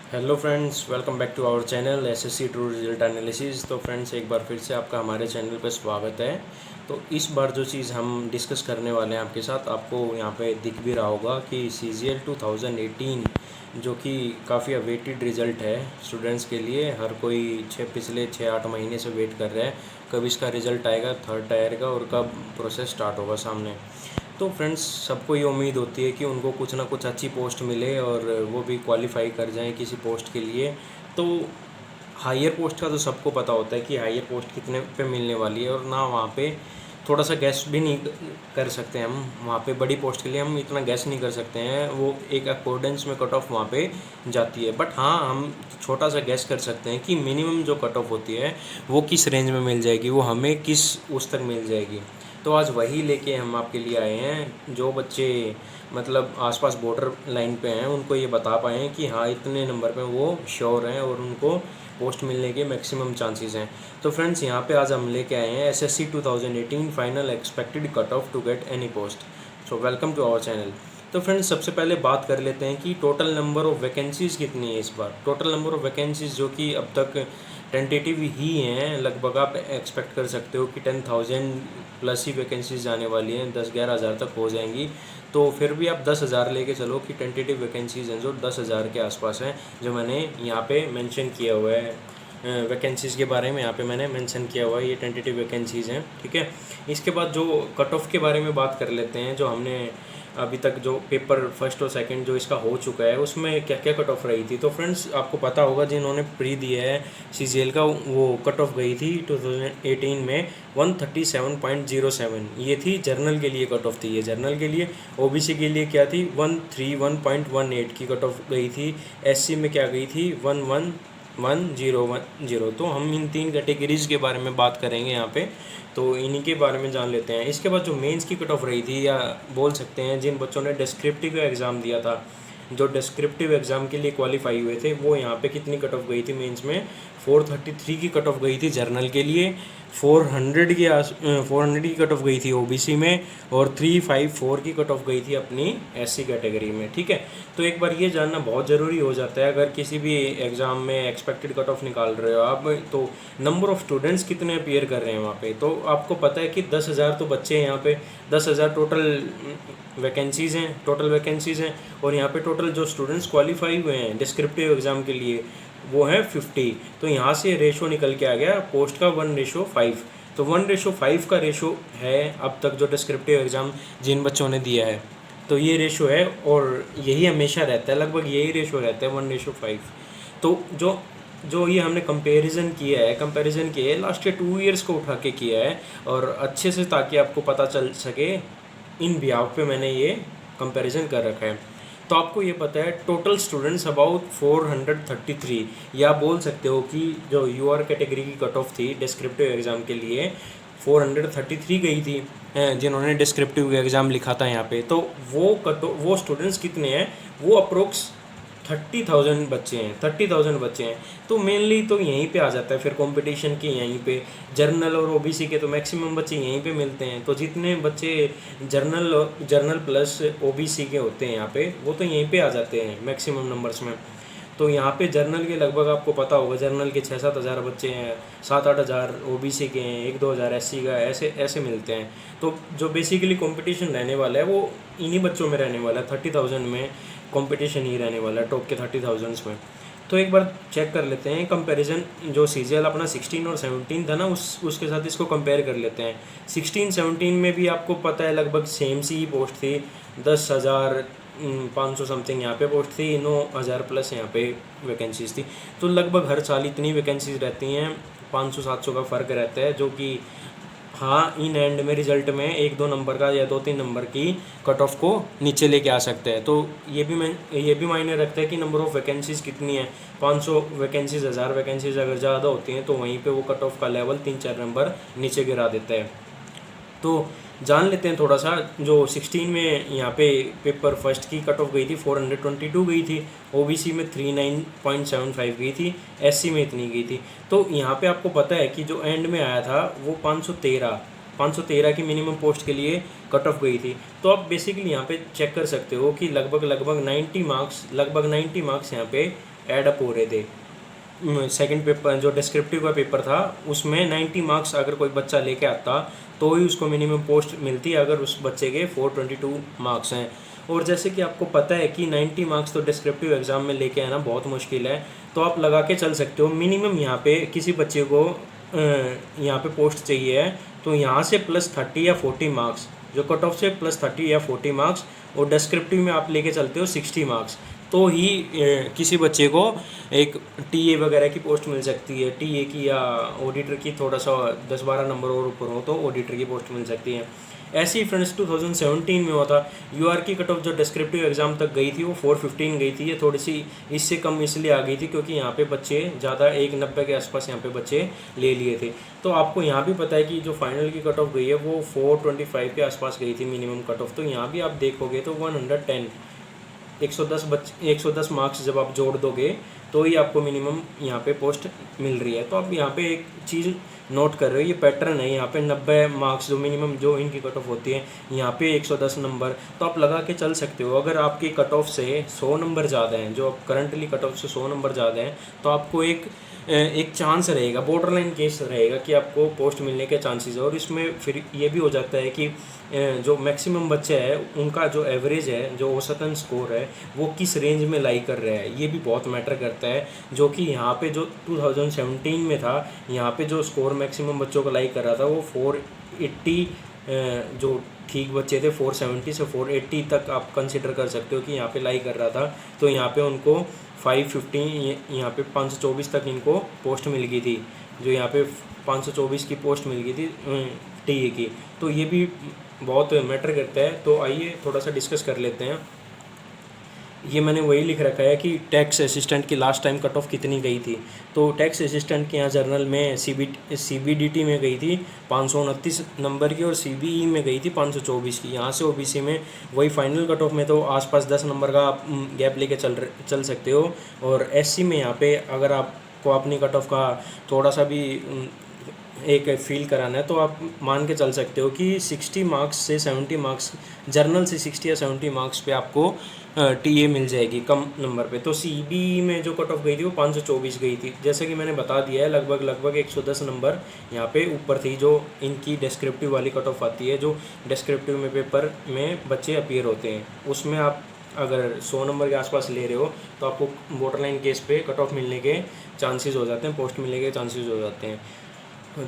Hello friends, welcome back to our channel SSC true result analysis. तो friends, एक बार फिर से आपका हमारे चैनल पर स्वागत है। तो इस बार जो चीज़ हम डिस्कस करने वाले हैं आपके साथ, आपको यहाँ पे दिख भी रहा होगा कि CGL 2018 जो कि काफ़ी अवेटेड रिज़ल्ट है स्टूडेंट्स के लिए। हर कोई पिछले 6-8 महीने से वेट कर रहा है कब इसका रिज़ल्ट आएगा थर्ड टायर का और कब प्रोसेस स्टार्ट होगा सामने। तो फ्रेंड्स, सबको ये उम्मीद होती है कि उनको कुछ ना कुछ अच्छी पोस्ट मिले और वो भी क्वालिफाई कर जाएं किसी पोस्ट के लिए। तो हायर पोस्ट का तो सबको पता होता है कि हायर पोस्ट कितने पे मिलने वाली है, और ना वहाँ पे थोड़ा सा गैस भी नहीं कर सकते हम। वहाँ पे बड़ी पोस्ट के लिए हम इतना गैस नहीं कर सकते हैं, वो एक अकॉर्डेंस में कट ऑफ वहाँ पे जाती है। बट हाँ, हम छोटा सा गैस कर सकते हैं कि मिनिमम जो कट ऑफ होती है वो किस रेंज में मिल जाएगी, वो हमें किस उस तक मिल जाएगी। तो आज वही लेके हम आपके लिए आए हैं। जो बच्चे मतलब आसपास बॉर्डर लाइन पे हैं उनको ये बता पाए हैं कि हाँ, इतने नंबर पे वो श्योर हैं और उनको पोस्ट मिलने के मैक्सिमम चांसेस हैं। तो फ्रेंड्स, यहाँ पे आज हम लेके आए हैं SSC 2018 final expected cut off to get any post. So welcome to our channel. तो फ्रेंड्स, सबसे पहले बात कर लेते हैं कि टोटल नंबर ऑफ़ वैकेंसीज़ कितनी है इस बार। टोटल नंबर ऑफ़ वैकेंसीज़ जो कि अब तक टेंटेटिव ही हैं, लगभग आप एक्सपेक्ट कर सकते हो कि 10,000 प्लस ही वैकेंसीज आने वाली हैं, 10-11 हज़ार तक हो जाएंगी। तो फिर भी आप 10,000 लेके चलो कि टेंटेटिव वैकेंसीज हैं जो 10,000 के आसपास हैं, जो मैंने यहाँ पे मेंशन किया हुआ है। वैकेंसीज़ के बारे में यहाँ पे मैंने मेंशन किया हुआ है, ये टेंटेटिव वैकेंसीज़ हैं, ठीक है। इसके बाद जो कट ऑफ के बारे में बात कर लेते हैं। जो हमने अभी तक जो पेपर फर्स्ट और सेकंड जो इसका हो चुका है उसमें क्या क्या कट ऑफ रही थी। तो फ्रेंड्स, आपको पता होगा जिन्होंने प्री दिया है CGL का, वो कट ऑफ गई थी 2018 में 137.07। ये थी जर्नल के लिए कट ऑफ थी, ये जर्नल के लिए। OBC के लिए क्या थी, 131.18 की कट ऑफ गई थी। SC में क्या गई थी, 111010। तो हम इन तीन कैटेगरीज़ के बारे में बात करेंगे यहाँ पे, तो इन्हीं के बारे में जान लेते हैं। इसके बाद जो मेंस की कट ऑफ रही थी, या बोल सकते हैं जिन बच्चों ने डिस्क्रिप्टिव एग्ज़ाम दिया था, जो डिस्क्रिप्टिव एग्ज़ाम के लिए क्वालिफाई हुए थे, वो यहाँ पे कितनी कट ऑफ गई थी मेंस में, 433 की कट ऑफ गई थी जर्नल के लिए। 400 की कट ऑफ गई थी OBC में, और 354 की कट ऑफ गई थी अपनी SC कैटेगरी में, ठीक है। तो एक बार ये जानना बहुत ज़रूरी हो जाता है अगर किसी भी एग्ज़ाम में एक्सपेक्टेड कट ऑफ निकाल रहे हो आप, तो नंबर ऑफ़ स्टूडेंट्स कितने अपीयर कर रहे हैं वहाँ पे। तो आपको पता है कि 10,000 तो बच्चे हैं यहाँ पे, 10,000 टोटल वैकेंसीज़ हैं, और यहाँ पे टोटल जो स्टूडेंट्स क्वालिफाई हुए हैं डिस्क्रिप्टिव एग्ज़ाम के लिए वो है 50। तो यहाँ से रेशो निकल के आ गया पोस्ट का 1:5। तो 1:5 का रेशो है अब तक जो डिस्क्रिप्टिव एग्ज़ाम जिन बच्चों ने दिया है, तो ये रेशो है, और यही हमेशा रहता है, लगभग यही रेशो रहता है 1:5। तो जो ये हमने कंपैरिजन किया है लास्ट के 2 ईयर्स को उठा के किया है, और अच्छे से, ताकि आपको पता चल सके, इन बिहाव पे मैंने ये कंपैरिजन कर रखा है। तो आपको ये पता है टोटल स्टूडेंट्स अबाउट 433, या बोल सकते हो कि जो UR कैटेगरी की कट ऑफ थी डिस्क्रिप्टिव एग्ज़ाम के लिए 433 गई थी, जिन्होंने डिस्क्रिप्टिव एग्ज़ाम लिखा था यहाँ पे। तो वो स्टूडेंट्स कितने हैं, वो अप्रोक्स 30,000 बच्चे हैं। तो मेनली तो यहीं पे आ जाता है फिर कंपटीशन के, यहीं पे जर्नल और OBC के तो मैक्सिमम बच्चे यहीं पे मिलते हैं। तो जितने बच्चे जर्नल प्लस OBC के होते हैं यहाँ पे, वो तो यहीं पे आ जाते हैं मैक्सिमम नंबर्स में। तो यहाँ पे जर्नल के लगभग आपको पता होगा, जर्नल के 6-7 हज़ार बच्चे हैं, 7-8 हज़ार OBC के हैं, 1-2 हज़ार SC का, ऐसे मिलते हैं। तो जो बेसिकली कंपटीशन रहने वाला है वो इन्हीं बच्चों में रहने वाला है, 30,000 में कंपटीशन ही रहने वाला है, टॉप के 30,000 में। तो एक बार चेक कर लेते हैं कंपैरिजन, जो CGL अपना 16 और 17 था ना, उसके साथ इसको कंपेयर कर लेते हैं। 16-17 में भी आपको पता है लगभग सेम सी ही पोस्ट थी, 10,500 समथिंग यहाँ पे पोस्ट थी, 9,000 प्लस यहाँ पे वैकेंसीज़ थी। तो लगभग हर साल इतनी वैकेंसीज़ रहती हैं, 500-700 का फ़र्क रहता है, जो कि हाँ, इन एंड में रिजल्ट में 1-2 नंबर का या 2-3 नंबर की कट ऑफ को नीचे लेके आ सकते हैं। तो ये भी मायने रखता है कि नंबर ऑफ़ वैकेंसीज़ कितनी है। 500 वैकेंसीज़, 1000 वैकेंसीज़ अगर ज़्यादा होती हैं तो वहीं पे वो कट ऑफ का लेवल 3-4 नंबर नीचे गिरा देता है। तो जान लेते हैं थोड़ा सा। जो 16 में यहाँ पे पेपर फर्स्ट की कट ऑफ गई थी 422 गई थी, OBC में 39.75 गई थी, SC में इतनी गई थी। तो यहाँ पे आपको पता है कि जो एंड में आया था वो 513 की मिनिमम पोस्ट के लिए कट ऑफ गई थी। तो आप बेसिकली यहाँ पे चेक कर सकते हो कि लगभग 90 मार्क्स यहाँ पे ऐड अप हो रहे थे। सेकंड पेपर जो डिस्क्रिप्टिव का पेपर था उसमें 90 मार्क्स अगर कोई बच्चा लेके आता तो ही उसको मिनिमम पोस्ट मिलती है, अगर उस बच्चे के 422 मार्क्स हैं। और जैसे कि आपको पता है कि 90 मार्क्स तो डिस्क्रिप्टिव एग्ज़ाम में लेके आना बहुत मुश्किल है, तो आप लगा के चल सकते हो मिनिमम यहाँ पे किसी बच्चे को यहाँ पे पोस्ट चाहिए है तो यहाँ से +30 या 40 मार्क्स, जो कट ऑफ से +30 या 40 मार्क्स, और डिस्क्रिप्टिव में आप लेके चलते हो 60 मार्क्स, तो ही किसी बच्चे को एक टीए वगैरह की पोस्ट मिल सकती है। टीए की या ऑडिटर की थोड़ा सा 10-12 नंबर और ऊपर हो तो ऑडिटर की पोस्ट मिल सकती है। ऐसे ही फ्रेंड्स 2017 में हुआ था। यूआर की कट ऑफ जो डिस्क्रिप्टिव एग्ज़ाम तक गई थी वो 415 गई थी। ये थोड़ी सी इससे कम इसलिए आ गई थी क्योंकि यहाँ पे बच्चे ज़्यादा 190 के आसपास यहाँ पे बच्चे ले लिए थे। तो आपको यहाँ भी पता है कि जो फाइनल की कट ऑफ गई है वो 425 के आसपास गई थी मिनिमम कट ऑफ। तो यहाँ भी आप देखोगे तो 110 मार्क्स जब आप जोड़ दोगे तो ही आपको मिनिमम यहाँ पे पोस्ट मिल रही है। तो आप यहाँ पे एक चीज़ नोट कर रहे हो, ये पैटर्न है। यहाँ पे 90 मार्क्स जो मिनिमम जो इनकी कट ऑफ होती है, यहाँ पे 110 नंबर, तो आप लगा के चल सकते हो। अगर आपकी कट ऑफ से 100 नंबर ज़्यादा हैं, जो करंटली कट ऑफ से 100 नंबर ज़्यादा हैं, तो आपको एक चांस रहेगा, बॉर्डर लाइन केस रहेगा कि आपको पोस्ट मिलने के चांसेस है। और इसमें फिर ये भी हो जाता है कि जो मैक्सिमम बच्चे हैं उनका जो एवरेज है, जो औसतन स्कोर है, वो किस रेंज में लाई कर रहा है, ये भी बहुत मैटर करता है। जो कि यहाँ पे जो 2017 में था, यहाँ पे जो स्कोर मैक्सिमम बच्चों को लाई कर रहा था वो 480, जो ठीक बच्चे थे 470 से 480 तक आप कंसिडर कर सकते हो कि यहाँ पे लाई कर रहा था। तो यहाँ पे उनको 515, यहाँ पे 524 तक इनको पोस्ट मिल गई थी, जो यहाँ पे 524 की पोस्ट मिल गई थी टीए की। तो ये भी बहुत मैटर करता है। तो आइए थोड़ा सा डिस्कस कर लेते हैं। ये मैंने वही लिख रखा है कि टैक्स असिस्टेंट की लास्ट टाइम कट ऑफ कितनी गई थी। तो टैक्स असिस्टेंट के यहाँ जर्नल में सीबीडीटी में गई थी 529 नंबर की, और सीबीई में गई थी 524 की। यहाँ से ओबीसी में वही फाइनल कट ऑफ में तो आसपास 10 नंबर का आप गैप लेके चल सकते हो। और एससी में यहाँ पे अगर आपको अपनी कट ऑफ का थोड़ा सा भी एक फील कराना है तो आप मान के चल सकते हो कि 60 मार्क्स से 70 मार्क्स, जर्नल से 60 या 70 मार्क्स पे आपको टीए मिल जाएगी कम नंबर पे। तो सीबी में जो कट ऑफ गई थी वो 524 गई थी। जैसे कि मैंने बता दिया है, लगभग 110 नंबर यहाँ पे ऊपर थी जो इनकी डिस्क्रिप्टिव वाली कट ऑफ आती है। जो डिस्क्रिप्टिव में पेपर में बच्चे अपीयर होते हैं, उसमें आप अगर 100 नंबर के आसपास ले रहे हो तो आपको बॉर्डर लाइन केस पे कट ऑफ मिलने के चांसेस हो जाते हैं, पोस्ट मिलने के चांसेस हो जाते हैं।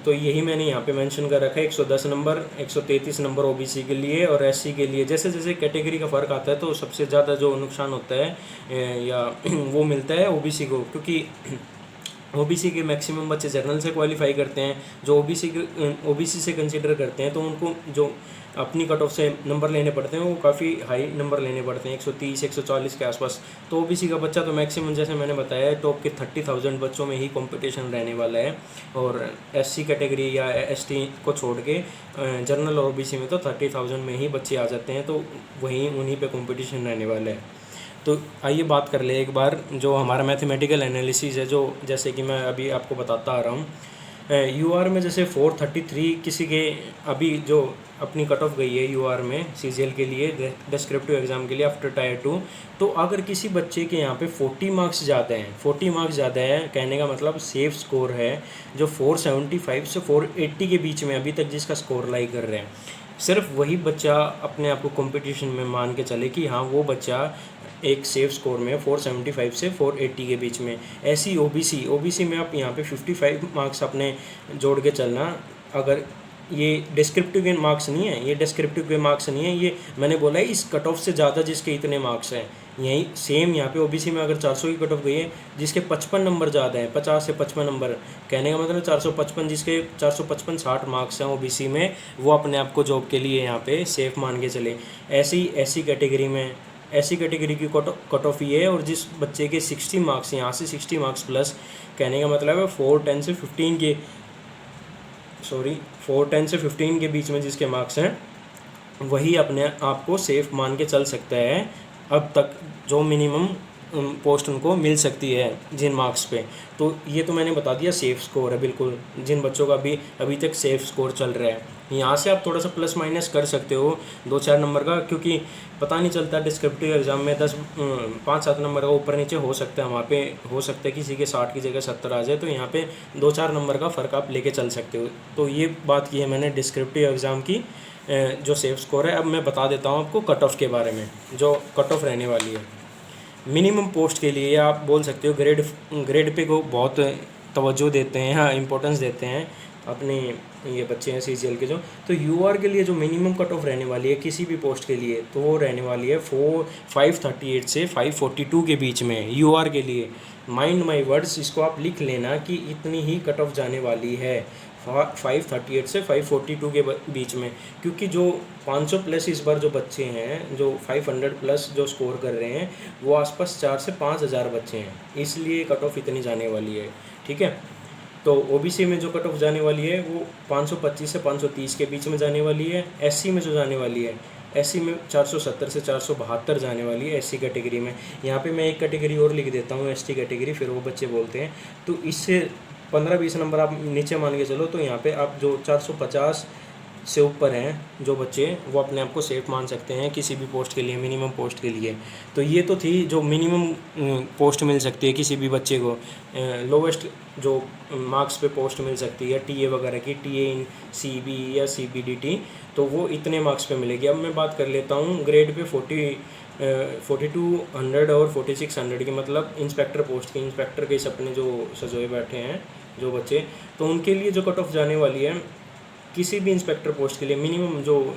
तो यही मैंने यहाँ पे मेंशन कर रखा है। 110 नंबर, 133 नंबर ओबीसी के लिए और एससी के लिए। जैसे जैसे कैटेगरी का फ़र्क आता है तो सबसे ज़्यादा जो नुकसान होता है या वो मिलता है ओबीसी को, क्योंकि ओबीसी के मैक्सिमम बच्चे जर्नल से क्वालिफाई करते हैं। जो ओबीसी से कंसिडर करते हैं तो उनको जो अपनी कट ऑफ से नंबर लेने पड़ते हैं वो काफ़ी हाई नंबर लेने पड़ते हैं, 130 140 के आसपास। तो ओबीसी का बच्चा तो मैक्सिमम जैसे मैंने बताया टॉप के 30,000 बच्चों में ही कंपटीशन रहने वाला है। और एससी कैटेगरी या एसटी को छोड़ के जनरल और ओबीसी में तो 30,000 में ही बच्चे आ जाते हैं, तो वहीं उन्हीं पे कंपटीशन रहने वाला है। तो आइए बात कर ले एक बार जो हमारा मैथमेटिकल एनालिसिस है, जो जैसे कि मैं अभी आपको बताता आ रहा हूँ। यूआर में जैसे 433 किसी के अभी जो अपनी कट ऑफ गई है यूआर में सीजीएल के लिए, डिस्क्रिप्टिव एग्ज़ाम के लिए आफ्टर टायर 2, तो अगर किसी बच्चे के यहाँ पे 40 मार्क्स ज़्यादा हैं, 40 मार्क्स ज़्यादा है कहने का मतलब सेफ स्कोर है, जो 475 से 480 के बीच में अभी तक जिसका स्कोर लाई कर रहे हैं, सिर्फ वही बच्चा अपने आप को कंपटीशन में मान के चले कि हाँ वो बच्चा एक सेफ स्कोर में 475 से 480 के बीच में। ऐसी ओबीसी में आप यहाँ पे 55 मार्क्स अपने जोड़ के चलना। अगर ये डिस्क्रिप्टिव के मार्क्स नहीं है, ये डिस्क्रिप्टिव के मार्क्स नहीं है, ये मैंने बोला है इस कट ऑफ से ज़्यादा जिसके इतने मार्क्स हैं। यही सेम यहाँ पे ओबीसी में अगर 400 की कट ऑफ गई है, जिसके 55 नंबर ज़्यादा है, 50 से 55 नंबर, कहने का मतलब 455, जिसके 455 60 मार्क्स हैं ओबीसी में, वो अपने आप को जॉब के लिए यहाँ पे सेफ मान के चले। ऐसी कैटेगरी में ऐसी कैटेगरी की कट ऑफ ये है। और जिस बच्चे के 60 मार्क्स, यहाँ से 60 मार्क्स प्लस, कहने का मतलब है 410 से 15 के बीच में जिसके मार्क्स हैं, वही अपने आप को सेफ मान के चल सकता है अब तक जो मिनिमम पोस्ट उनको मिल सकती है जिन मार्क्स पे। तो ये तो मैंने बता दिया सेफ़ स्कोर है बिल्कुल, जिन बच्चों का अभी तक सेफ़ स्कोर चल रहा है। यहाँ से आप थोड़ा सा प्लस माइनस कर सकते हो 2-4 नंबर का, क्योंकि पता नहीं चलता डिस्क्रिप्टिव एग्ज़ाम में 5-7 नंबर का ऊपर नीचे हो सकता है। वहाँ पे हो सकता है किसी के 60 की जगह 70 आ जाए, तो यहाँ पे 2-4 नंबर का फ़र्क आप लेके चल सकते हो। तो ये बात की है मैंने डिस्क्रिप्टिव एग्ज़ाम की जो सेफ़ स्कोर है। अब मैं बता देता हूँ आपको कट ऑफ के बारे में, जो कट ऑफ रहने वाली है मिनिमम पोस्ट के लिए। आप बोल सकते हो ग्रेड पे को बहुत तवज्जो देते हैं, हाँ इम्पोर्टेंस देते हैं अपने ये बच्चे हैं CGL के जो। तो UR के लिए जो मिनिमम कट ऑफ रहने वाली है किसी भी पोस्ट के लिए, तो वो रहने वाली है 538 से 542 के बीच में UR के लिए। माइंड माई वर्ड्स, इसको आप लिख लेना कि इतनी ही कट ऑफ जाने वाली है 538 से 542 के बीच में। क्योंकि जो 500 प्लस इस बार जो बच्चे हैं, जो 500 प्लस जो स्कोर कर रहे हैं, वो आसपास 4 से 5 हज़ार बच्चे हैं, इसलिए कट ऑफ इतनी जाने वाली है। ठीक है, तो OBC में जो कट ऑफ जाने वाली है वो 525 से 530 के बीच में जाने वाली है। SC में जो जाने वाली है, SC में 470 से 472 जाने वाली है SC कैटेगरी में। यहाँ पे मैं एक कैटेगरी और लिख देता हूँ ST कैटेगरी, फिर वो बच्चे बोलते हैं। तो इससे 15-20 नंबर आप नीचे मान के चलो, तो यहाँ पे आप जो 450 से ऊपर हैं जो बच्चे, वो अपने आप को सेफ मान सकते हैं किसी भी पोस्ट के लिए, मिनिमम पोस्ट के लिए। तो ये तो थी जो मिनिमम पोस्ट मिल सकती है किसी भी बच्चे को। लोवेस्ट जो मार्क्स पे पोस्ट मिल सकती है TA वगैरह की, TA इन CB या CBDT, तो वो इतने मार्क्स पे मिलेगी। अब मैं बात कर लेता हूँ ग्रेड पे 4200 और 4600 की, मतलब इंस्पेक्टर पोस्ट की। इंस्पेक्टर के सपने जो सजोए बैठे हैं जो बच्चे, तो उनके लिए जो कट ऑफ जाने वाली है किसी भी इंस्पेक्टर पोस्ट के लिए मिनिमम जो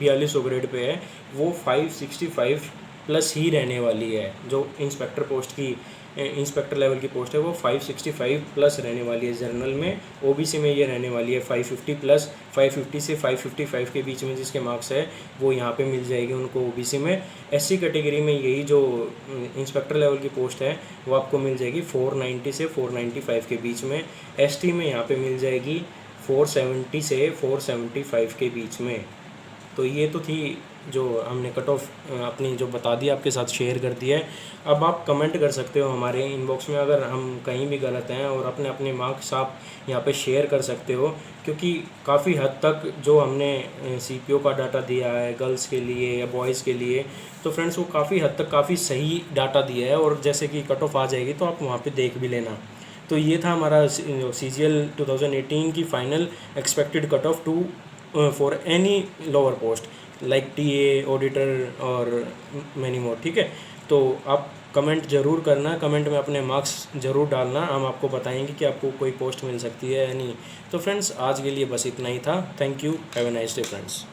4200 ग्रेड पे है, वो 565 प्लस ही रहने वाली है। जो इंस्पेक्टर पोस्ट की इंस्पेक्टर लेवल की पोस्ट है वो 565 प्लस रहने वाली है। जनरल में OBC में ये रहने वाली है 550 प्लस, 550 से 555 के बीच में जिसके मार्क्स है वो यहाँ पे मिल जाएगी उनको OBC में। SC कैटेगरी में यही जो इंस्पेक्टर लेवल की पोस्ट है वो आपको मिल जाएगी 490 से 495 के बीच में। ST में यहाँ पे मिल जाएगी 470 से 475 के बीच में। तो ये तो थी जो हमने कट ऑफ अपनी जो बता दिया आपके साथ शेयर कर दिया है। अब आप कमेंट कर सकते हो हमारे इनबॉक्स में अगर हम कहीं भी गलत हैं, और अपने अपने मार्क्स आप यहाँ पे शेयर कर सकते हो, क्योंकि काफ़ी हद तक जो हमने CPO का डाटा दिया है गर्ल्स के लिए या बॉयज़ के लिए, तो फ्रेंड्स वो काफ़ी हद तक काफ़ी सही डाटा दिया है। और जैसे कि कट ऑफ आ जाएगी तो आप वहाँ पर देख भी लेना। तो ये था हमारा CGL 2018 की final expected cut of for any lower post like TA, auditor और मैनी मोर। ठीक है, तो आप कमेंट ज़रूर करना, कमेंट में अपने मार्क्स ज़रूर डालना, हम आपको बताएंगे कि आपको कोई पोस्ट मिल सकती है या नहीं। तो फ्रेंड्स आज के लिए बस इतना ही था। Thank you, have a nice day friends.